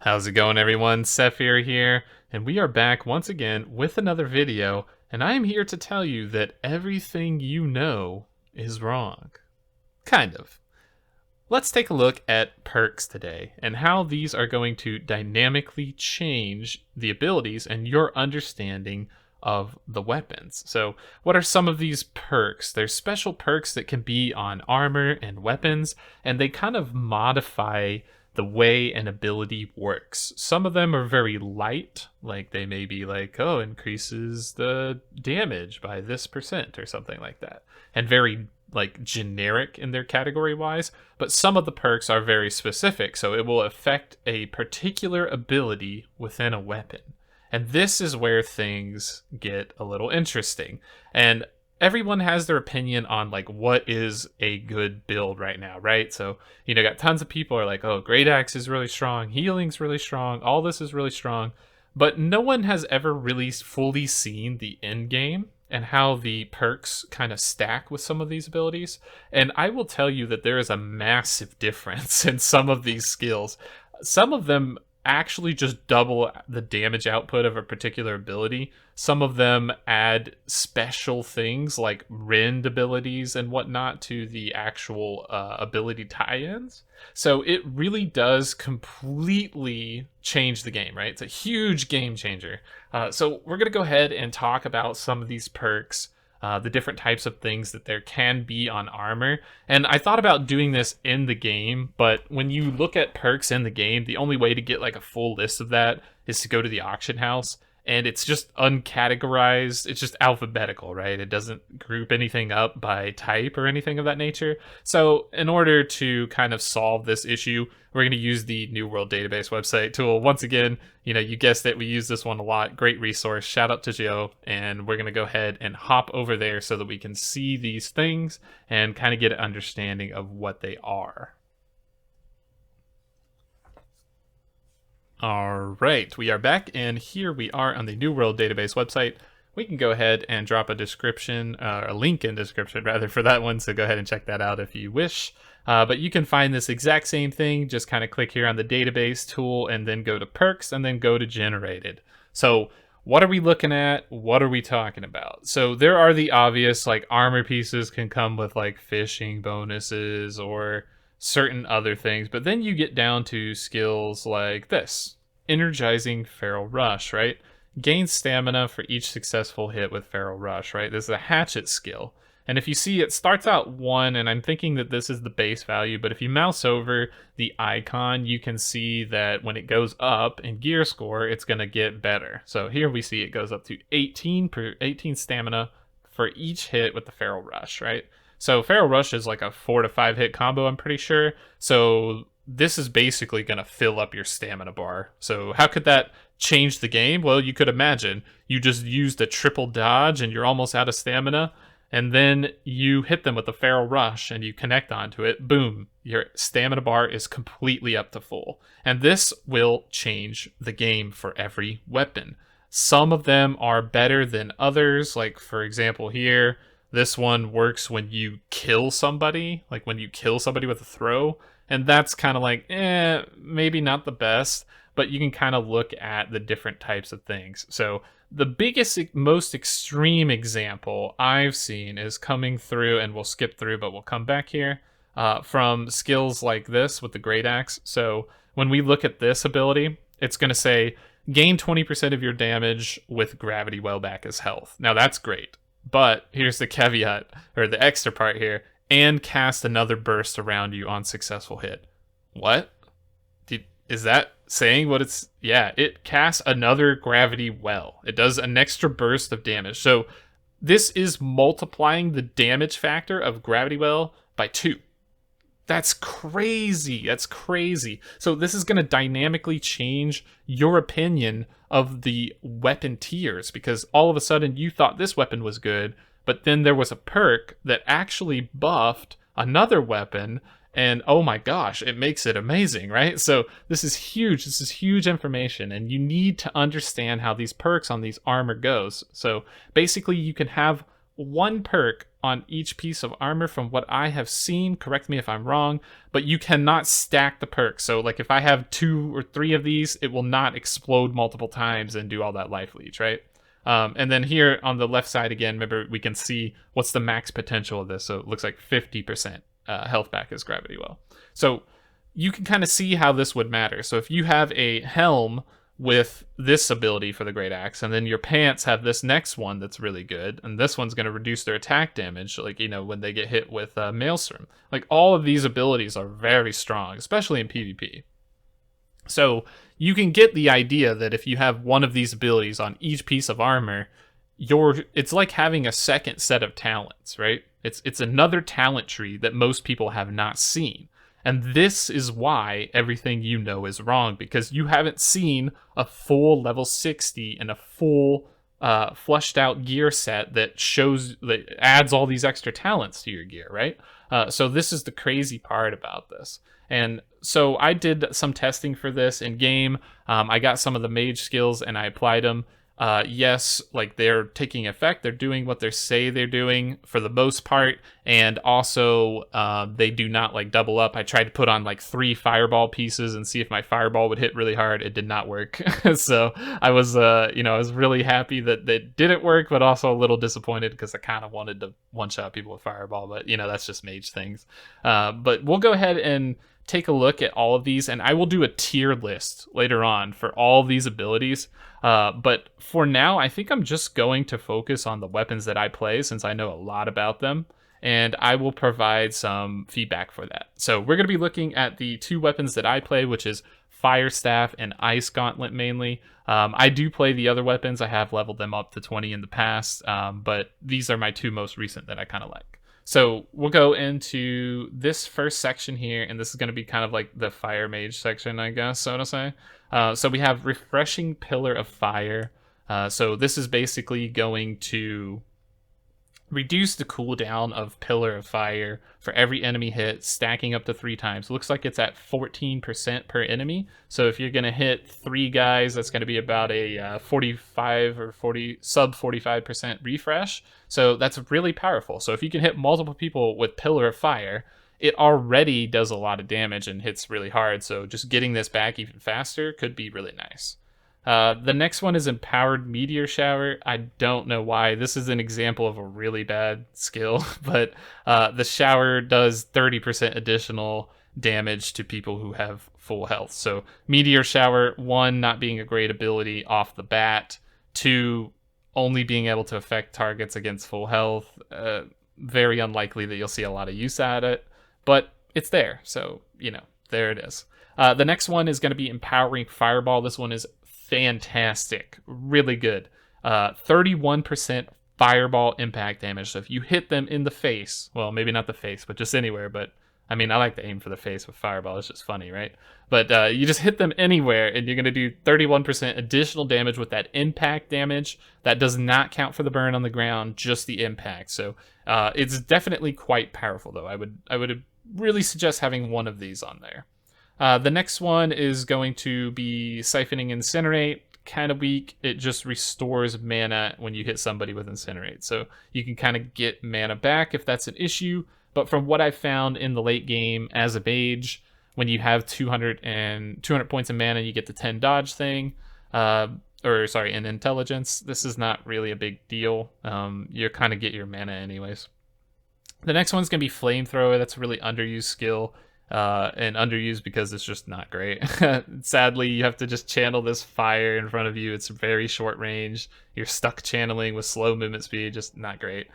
How's it going, everyone? Sethphir here, and we are back once again with another video, and I am here to tell you that everything you know is wrong. Kind of. Let's take a look at perks today, and how these are going to dynamically change the abilities and your understanding of the weapons. So, what are some of these perks? There's special perks that can be on armor and weapons, and they kind of modify the way an ability works. Some of them are very light, like they may be like, oh, increases the damage by this percent or something like that, and very like generic in their category wise. But some of the perks are very specific, so it will affect a particular ability within a weapon. And this is where things get a little interesting. And everyone has their opinion on like what is a good build right now, right? So, got tons of people are like, oh, Great Axe is really strong, healing's really strong, all this is really strong. But no one has ever really fully seen the end game and how the perks kind of stack with some of these abilities. And I will tell you that there is a massive difference in some of these skills. Some of them actually just double the damage output of a particular ability. Some of them add special things like rend abilities and whatnot to the actual ability tie-ins. So it really does completely change the game, right? It's a huge game changer. So we're going to go ahead and talk about some of these perks, the different types of things that there can be on armor. And I thought about doing this in the game, but when you look at perks in the game, the only way to get like a full list of that is to go to the auction house. And it's just uncategorized. It's just alphabetical, right? It doesn't group anything up by type or anything of that nature. So in order to kind of solve this issue, we're going to use the New World Database website tool. Once again, you guessed it, we use this one a lot. Great resource. Shout out to Joe. And we're going to go ahead and hop over there so that we can see these things and kind of get an understanding of what they are. All right, we are back, and here we are on the New World Database website. We can go ahead and drop a description, a link in description rather, for that one, so go ahead and check that out if you wish. But you can find this exact same thing, just kind of click here on the database tool and then go to perks and then go to generated. So what are we looking at? What are we talking about? So there are the obvious, like armor pieces can come with like fishing bonuses or certain other things, but then you get down to skills like this. Energizing Feral Rush, right? Gain stamina for each successful hit with Feral Rush, right? This is a hatchet skill. And if you see, it starts out 1, and I'm thinking that this is the base value, but if you mouse over the icon, you can see that when it goes up in gear score, it's going to get better. So here we see it goes up to 18 stamina for each hit with the Feral Rush, right? So Feral Rush is like a 4 to 5 hit combo, I'm pretty sure. So this is basically going to fill up your stamina bar. So how could that change the game? Well, you could imagine you just used a triple dodge and you're almost out of stamina, and then you hit them with a Feral Rush and you connect onto it. Boom, your stamina bar is completely up to full. And this will change the game for every weapon. Some of them are better than others. Like, for example, here, this one works when you kill somebody, like when you kill somebody with a throw, and that's kind of like, maybe not the best, but you can kind of look at the different types of things. So the biggest, most extreme example I've seen is coming through, and we'll skip through, but we'll come back here, from skills like this with the Great Axe. So when we look at this ability, it's going to say, gain 20% of your damage with Gravity Well back as health. Now that's great. But here's the caveat, or the extra part here, and cast another burst around you on successful hit. What? Is that saying what it's... Yeah, it casts another Gravity Well. It does an extra burst of damage. So this is multiplying the damage factor of Gravity Well by 2. That's crazy. That's crazy. So this is going to dynamically change your opinion of the weapon tiers, because all of a sudden you thought this weapon was good, but then there was a perk that actually buffed another weapon, and oh my gosh, it makes it amazing, right? So this is huge. This is huge information, and you need to understand how these perks on these armor goes. So basically you can have one perk on each piece of armor from what I have seen. Correct me if I'm wrong, but you cannot stack the perks. So like if I have 2 or 3 of these, it will not explode multiple times and do all that life leech, right? And then here on the left side again, remember we can see what's the max potential of this. So it looks like 50% health back as gravity well. So you can kind of see how this would matter. So if you have a helm with this ability for the Great Axe, and then your pants have this next one that's really good, and this one's going to reduce their attack damage, like, you know, when they get hit with Maelstrom. Like, all of these abilities are very strong, especially in PvP. So you can get the idea that if you have one of these abilities on each piece of armor, it's like having a second set of talents, right? It's another talent tree that most people have not seen. And this is why everything you know is wrong, because you haven't seen a full level 60 and a full flushed out gear set that adds all these extra talents to your gear, right? So this is the crazy part about this. And so I did some testing for this in game. I got some of the mage skills and I applied them. Yes, like they're taking effect. They're doing what they say they're doing for the most part. And also, they do not like double up. I tried to put on like 3 fireball pieces and see if my fireball would hit really hard. It did not work. So I was, I was really happy that it didn't work, but also a little disappointed because I kind of wanted to one-shot people with fireball. But, that's just mage things. But we'll go ahead and take a look at all of these, and I will do a tier list later on for all of these abilities. But for now, I think I'm just going to focus on the weapons that I play since I know a lot about them, and I will provide some feedback for that. So we're going to be looking at the 2 weapons that I play, which is Fire Staff and Ice Gauntlet mainly. I do play the other weapons. I have leveled them up to 20 in the past, but these are my 2 most recent that I kind of like. So we'll go into this first section here, and this is going to be kind of like the fire mage section, I guess, so to say. So we have Refreshing Pillar of Fire. So this is basically going to reduce the cooldown of Pillar of Fire for every enemy hit, stacking up to 3 times. It looks like it's at 14% per enemy. So if you're going to hit 3 guys, that's going to be about a 45 or 40 sub 45% refresh. So that's really powerful. So if you can hit multiple people with Pillar of Fire, it already does a lot of damage and hits really hard. So just getting this back even faster could be really nice. The next one is Empowered Meteor Shower. I don't know why. This is an example of a really bad skill, but the shower does 30% additional damage to people who have full health. So Meteor Shower, 1, not being a great ability off the bat, 2, only being able to affect targets against full health. Very unlikely that you'll see a lot of use at it, but it's there. So, there it is. The next one is going to be Empowering Fireball. This one is fantastic, really good. 31% fireball impact damage. So if you hit them in the face, well, maybe not the face, but just anywhere. But I mean, I like to aim for the face with fireball. It's just funny, right? But you just hit them anywhere, and you're going to do 31% additional damage with that impact damage. That does not count for the burn on the ground, just the impact. So it's definitely quite powerful, though. I would really suggest having one of these on there. The next one is going to be Siphoning Incinerate. Kind of weak. It just restores mana when you hit somebody with Incinerate. So you can kind of get mana back if that's an issue. But from what I found in the late game as a mage, when you have 200 points of mana, you get the 10 dodge thing. In intelligence. This is not really a big deal. You kind of get your mana anyways. The next one's going to be Flamethrower. That's a really underused skill. And underused because it's just not great. Sadly, you have to just channel this fire in front of you. It's very short range. You're stuck channeling with slow movement speed. Just not great.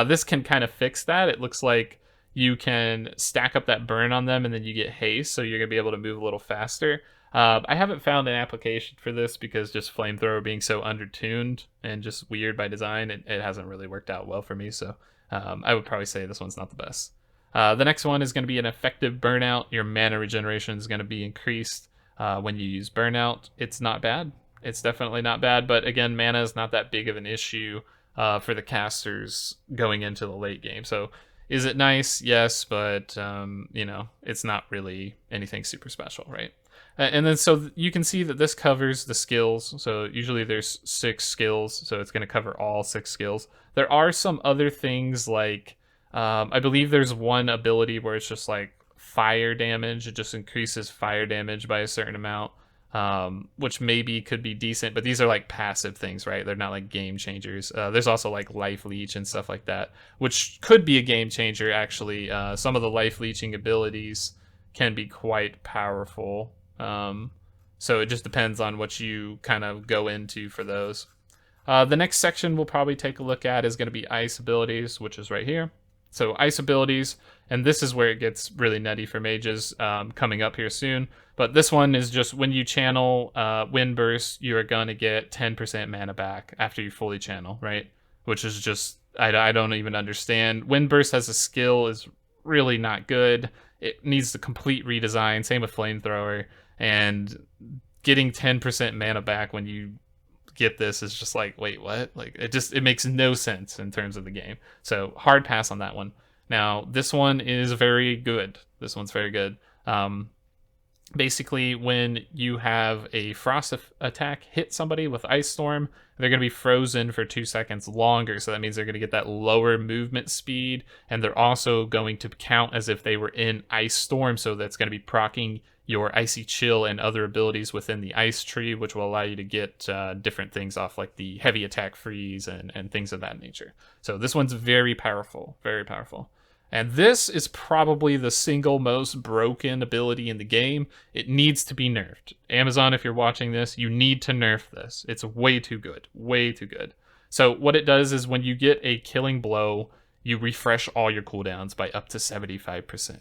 This can kind of fix that. It looks like you can stack up that burn on them and then you get haste, so you're going to be able to move a little faster. I haven't found an application for this because just Flamethrower being so undertuned and just weird by design, it hasn't really worked out well for me. So I would probably say this one's not the best. The next one is going to be an effective burnout. Your mana regeneration is going to be increased when you use burnout. It's not bad. It's definitely not bad, but again, mana is not that big of an issue for the casters going into the late game. So is it nice? Yes, but it's not really anything super special, right? And then so you can see that this covers the skills. So usually there's 6 skills, so it's going to cover all 6 skills. There are some other things like I believe there's one ability where it's just like fire damage. It just increases fire damage by a certain amount, which maybe could be decent. But these are like passive things, right? They're not like game changers. There's also like life leech and stuff like that, which could be a game changer actually. Some of the life leeching abilities can be quite powerful. So it just depends on what you kind of go into for those. The next section we'll probably take a look at is going to be ice abilities, which is right here. So ice abilities, and this is where it gets really nutty for mages, coming up here soon. But this one is just when you channel Wind Burst, you are going to get 10% mana back after you fully channel, right? Which is just, I don't even understand. Wind Burst as a skill is really not good. It needs a complete redesign, same with Flamethrower. And getting 10% mana back when you get this is just like, wait, what? Like, it makes no sense in terms of the game. So hard pass on that one. Now this one is very good. This one's very good. Basically, when you have a frost attack hit somebody with Ice Storm, they're going to be frozen for 2 seconds longer. So that means they're going to get that lower movement speed, and they're also going to count as if they were in Ice Storm. So that's going to be proccing your Icy Chill and other abilities within the ice tree, which will allow you to get different things off, like the heavy attack freeze and things of that nature. So this one's very powerful, very powerful. And this is probably the single most broken ability in the game. It needs to be nerfed. Amazon, if you're watching this, you need to nerf this. It's way too good, way too good. So what it does is when you get a killing blow, you refresh all your cooldowns by up to 75%.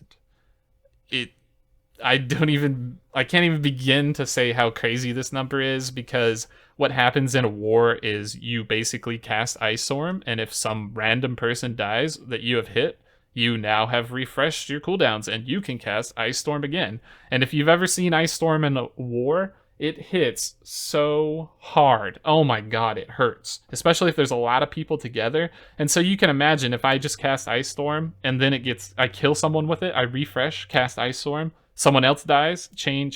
I can't even begin to say how crazy this number is, because what happens in a war is you basically cast Ice Storm, and if some random person dies that you have hit, you now have refreshed your cooldowns and you can cast Ice Storm again. And if you've ever seen Ice Storm in a war, it hits so hard. Oh my god, it hurts. Especially if there's a lot of people together. And so you can imagine if I just cast Ice Storm and then I kill someone with it, I refresh, cast Ice Storm, someone else dies, chain,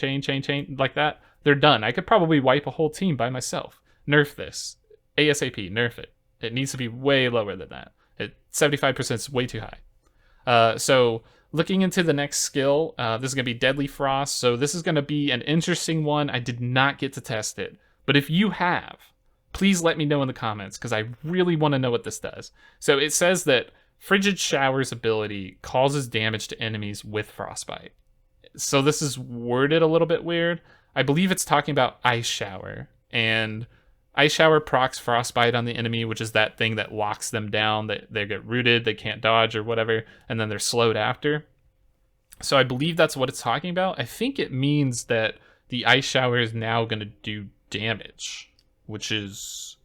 like that, they're done. I could probably wipe a whole team by myself. Nerf this. ASAP, nerf it. It needs to be way lower than that. 75% is way too high. So looking into the next skill, this is going to be Deadly Frost. So this is going to be an interesting one. I did not get to test it. But if you have, please let me know in the comments, because I really want to know what this does. So it says that Frigid Shower's ability causes damage to enemies with Frostbite. So this is worded a little bit weird. I believe it's talking about Ice Shower. And Ice Shower procs Frostbite on the enemy, which is that thing that locks them down. They get rooted, they can't dodge or whatever, and then they're slowed after. So I believe that's what it's talking about. I think it means that the Ice Shower is now going to do damage, which is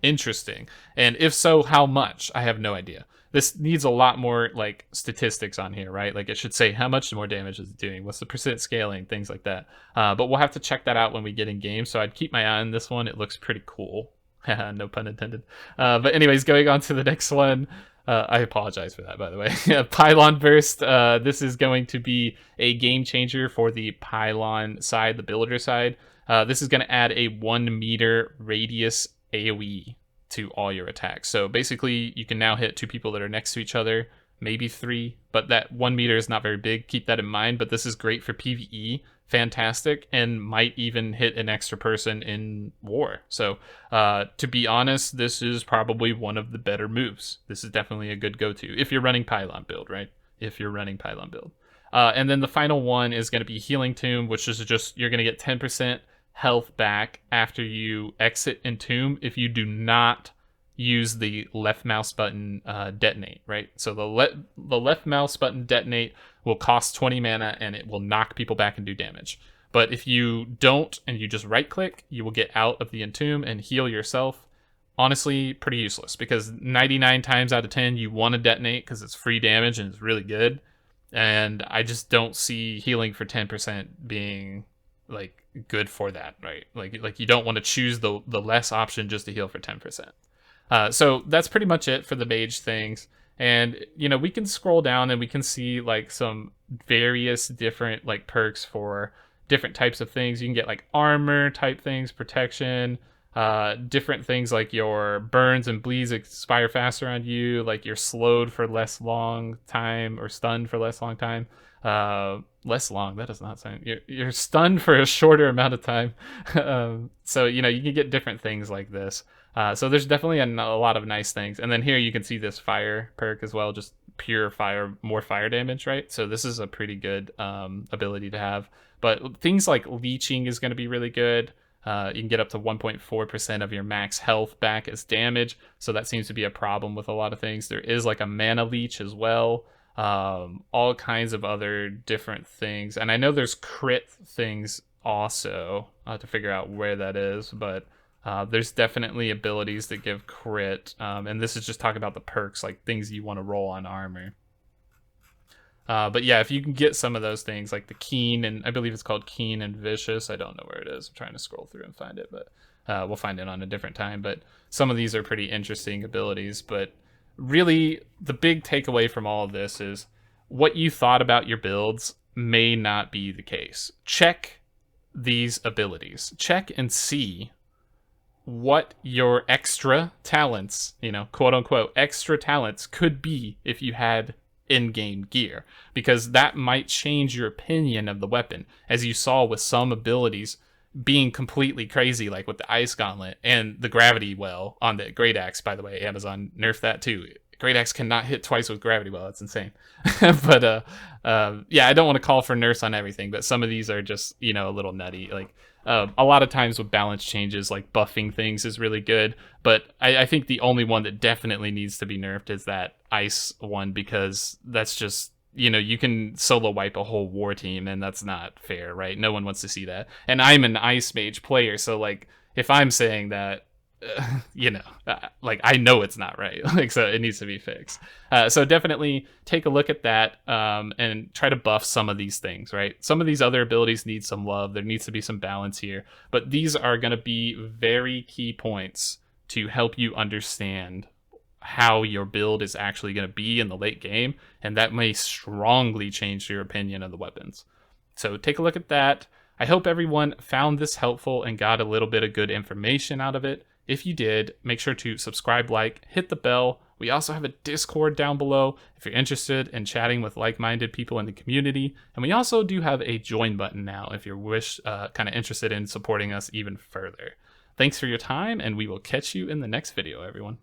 interesting. And if so, how much? I have no idea. This needs a lot more like statistics on here, right? Like it should say how much more damage is it doing, what's the percent scaling, things like that. But we'll have to check that out when we get in game. So I'd keep my eye on this one. It looks pretty cool. No pun intended. But anyways, going on to the next one. I apologize for that, by the way. Pylon Burst. This is going to be a game changer for the pylon side, the builder side. This is going to add a 1 meter radius AoE to all your attacks. So basically you can now hit 2 people that are next to each other, maybe 3, but that 1 meter is not very big. Keep that in mind. But this is great for PvE, fantastic, and might even hit an extra person in war. So to be honest, this is probably one of the better moves. This is definitely a good go-to if you're running pylon build, right? If you're running pylon build. And then the final one is going to be Healing Tomb, which is just, you're going to get 10% health back after you exit Entomb if you do not use the left mouse button detonate, right? So the left mouse button detonate will cost 20 mana and it will knock people back and do damage. But if you don't and you just right click, you will get out of the Entomb and heal yourself. Honestly, pretty useless, because 99 times out of 10 you want to detonate because it's free damage and it's really good. And I just don't see healing for 10% being like good for that, right? Like you don't want to choose the less option just to heal for 10%. So that's pretty much it for the mage things. And you know, we can scroll down and we can see like some various different like perks for different types of things. You can get like armor type things, protection, Different things like your burns and bleeds expire faster on you, like you're slowed for less long time or stunned for less long time. Less long, that does not sound, you're stunned for a shorter amount of time. So you know, you can get different things like this. So there's definitely a lot of nice things. And then here you can see this fire perk as well, just pure fire, more fire damage, right? So this is a pretty good ability to have. But things like leeching is going to be really good. You can get up to 1.4% of your max health back as damage, so that seems to be a problem with a lot of things. There is like a mana leech as well, all kinds of other different things. And I know there's crit things also. I'll have to figure out where that is, but there's definitely abilities that give crit. And this is just talking about the perks, like things you want to roll on armor. But yeah, if you can get some of those things like the keen, and I believe it's called keen and vicious. I don't know where it is. I'm trying to scroll through and find it, but we'll find it on a different time. But some of these are pretty interesting abilities. But really, the big takeaway from all of this is what you thought about your builds may not be the case. Check these abilities. Check and see what your extra talents, you know, quote unquote, extra talents could be if you had in-game gear, because that might change your opinion of the weapon, as you saw with some abilities being completely crazy, like with the ice gauntlet and the gravity well on the great axe. By the way, Amazon nerfed that too. Great axe cannot hit twice with gravity well. That's insane. But yeah, I don't want to call for nerfs on everything, but some of these are just, you know, a little nutty. Like a lot of times with balance changes, like buffing things is really good, but I think the only one that definitely needs to be nerfed is that ice one, because that's just, you know, you can solo wipe a whole war team, and that's not fair, right? No one wants to see that. And I'm an ice mage player, so like if I'm saying that, you know, like I know it's not right. Like, so it needs to be fixed. So definitely take a look at that and try to buff some of these things, right? Some of these other abilities need some love. There needs to be some balance here, but these are going to be very key points to help you understand how your build is actually going to be in the late game, and that may strongly change your opinion of the weapons. So take a look at that. I hope everyone found this helpful and got a little bit of good information out of it. If you did, make sure to subscribe, like, hit the bell. We also have a Discord down below if you're interested in chatting with like-minded people in the community. And we also do have a join button now if you're kind of interested in supporting us even further. Thanks for your time, and we will catch you in the next video, everyone.